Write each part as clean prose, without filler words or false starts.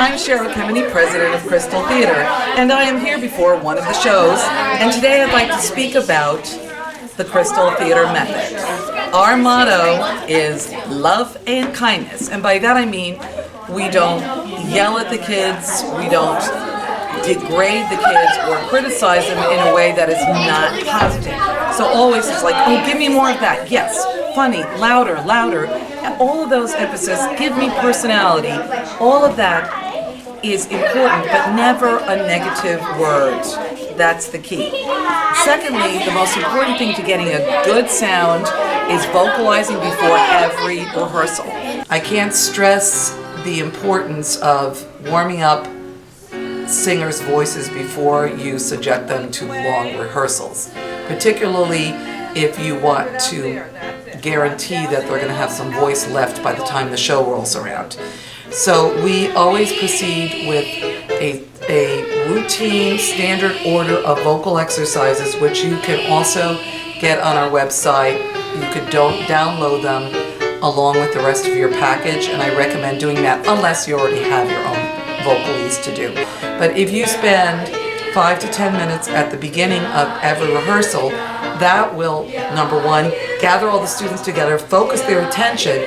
I'm Cheryl Kemeny, president of Crystal Theater, and I am here before one of the shows, and today I'd like to speak about the Crystal Theater method. Our motto is love and kindness, and by that I mean we don't yell at the kids, we don't degrade the kids or criticize them in a way that is not positive. So always it's like, oh, give me more of that. Yes, funny, louder, louder. And all of those emphasis, give me personality. All of that is important, but never a negative word. That's the key. Secondly, the most important thing to getting a good sound is vocalizing before every rehearsal. I can't stress the importance of warming up singers' voices before you subject them to long rehearsals, particularly if you want to guarantee that they're going to have some voice left by the time the show rolls around. So we always proceed with a routine, standard order of vocal exercises, which you can also get on our website. You could download them along with the rest of your package, and I recommend doing that unless you already have your own vocalese to do. But if you spend 5 to 10 minutes at the beginning of every rehearsal, that will, number one, gather all the students together, focus their attention,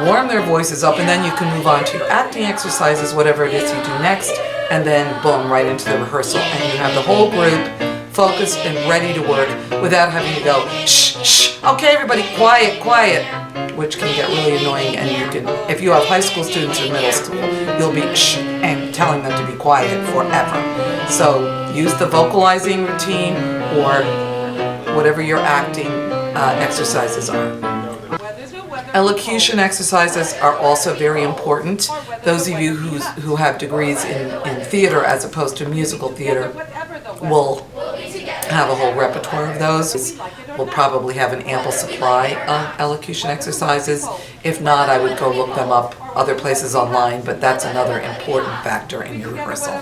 warm their voices up, and then you can move on to your acting exercises, whatever it is you do next, and then boom, right into the rehearsal. And you have the whole group focused and ready to work without having to go, shh, shh, okay everybody, quiet, quiet, which can get really annoying. And you can, if you have high school students or middle school, you'll be shh and telling them to be quiet forever. So use the vocalizing routine or whatever your acting exercises are. Elocution exercises are also very important. Those of you who have degrees in theater as opposed to musical theater will have a whole repertoire of those. We'll probably have an ample supply of elocution exercises. If not, I would go look them up other places online, but that's another important factor in your rehearsal.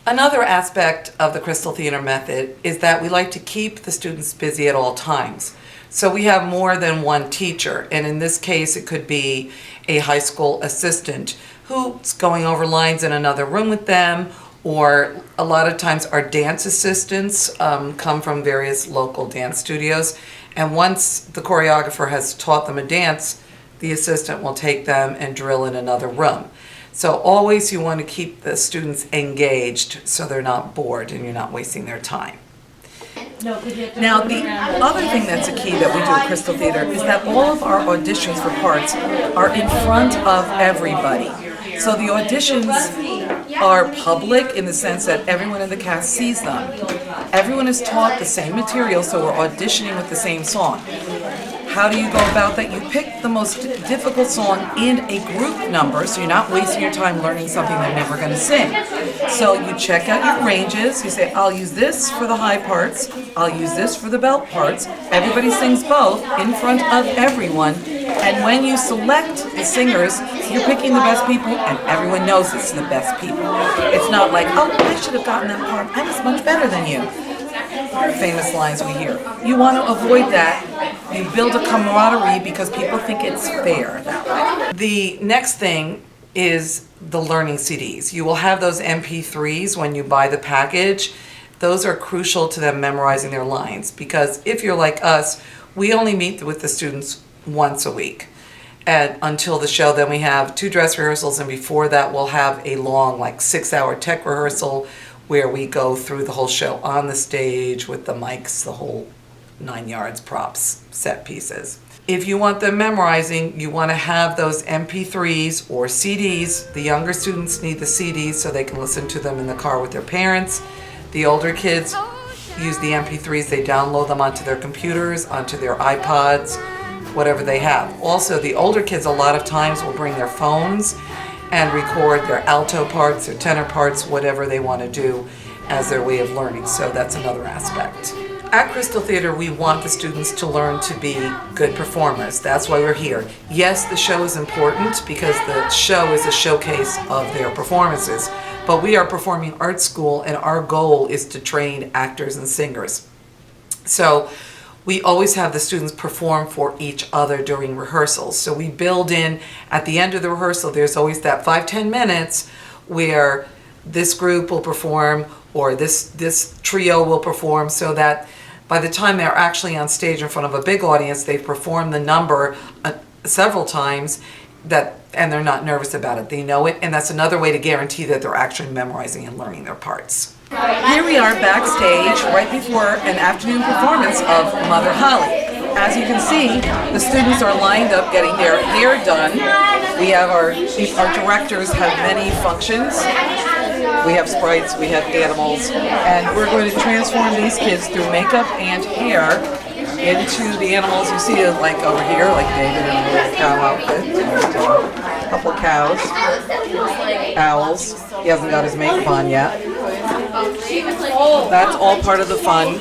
Another aspect of the Crystal Theater method is that we like to keep the students busy at all times. So we have more than one teacher, and in this case it could be a high school assistant who's going over lines in another room with them, or a lot of times our dance assistants come from various local dance studios, and once the choreographer has taught them a dance, the assistant will take them and drill in another room. So always you want to keep the students engaged so they're not bored and you're not wasting their time. Now, the other thing that's a key that we do at Crystal Theater is that all of our auditions for parts are in front of everybody. So the auditions are public in the sense that everyone in the cast sees them. Everyone is taught the same material, so we're auditioning with the same song. How do you go about that? You pick the most difficult song in a group number, so you're not wasting your time learning something they're never going to sing. So you check out your ranges. You say, I'll use this for the high parts, I'll use this for the belt parts. Everybody sings both in front of everyone. And when you select the singers, you're picking the best people, and everyone knows it's the best people. It's not like, oh, I should have gotten that part. I was much better than you. Famous lines we hear. You want to avoid that. You build a camaraderie because people think it's fair that way. The next thing is the learning CDs. You will have those MP3s when you buy the package. Those are crucial to them memorizing their lines, because if you're like us, we only meet with the students once a week and until the show. Then we have 2 dress rehearsals, and before that we'll have a long, like 6-hour tech rehearsal where we go through the whole show on the stage with the mics, the whole 9 yards, props, set pieces. If you want them memorizing, you want to have those MP3s or CDs. The younger students need the CDs so they can listen to them in the car with their parents. The older kids use the MP3s, they download them onto their computers, onto their iPods, whatever they have. Also, the older kids a lot of times will bring their phones and record their alto parts, their tenor parts, whatever they want to do as their way of learning. So that's another aspect. At Crystal Theater, we want the students to learn to be good performers. That's why we're here. Yes, the show is important because the show is a showcase of their performances, but we are performing arts school and our goal is to train actors and singers. So we always have the students perform for each other during rehearsals. So we build in, at the end of the rehearsal, there's always that 5-10 minutes where this group will perform or this trio will perform, so that by the time they're actually on stage in front of a big audience, they've performed the number several times, and they're not nervous about it. They know it, and that's another way to guarantee that they're actually memorizing and learning their parts. Here we are backstage right before an afternoon performance of Mother Holly. As you can see, the students are lined up getting their hair done. We have our directors have many functions. We have sprites, we have animals, and we're going to transform these kids through makeup and hair into the animals you see, like over here, like David in a little cow outfit, a couple of cows, owls. He hasn't got his makeup on yet. That's all part of the fun.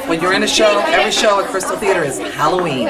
When you're in a show, every show at Crystal Theater is Halloween.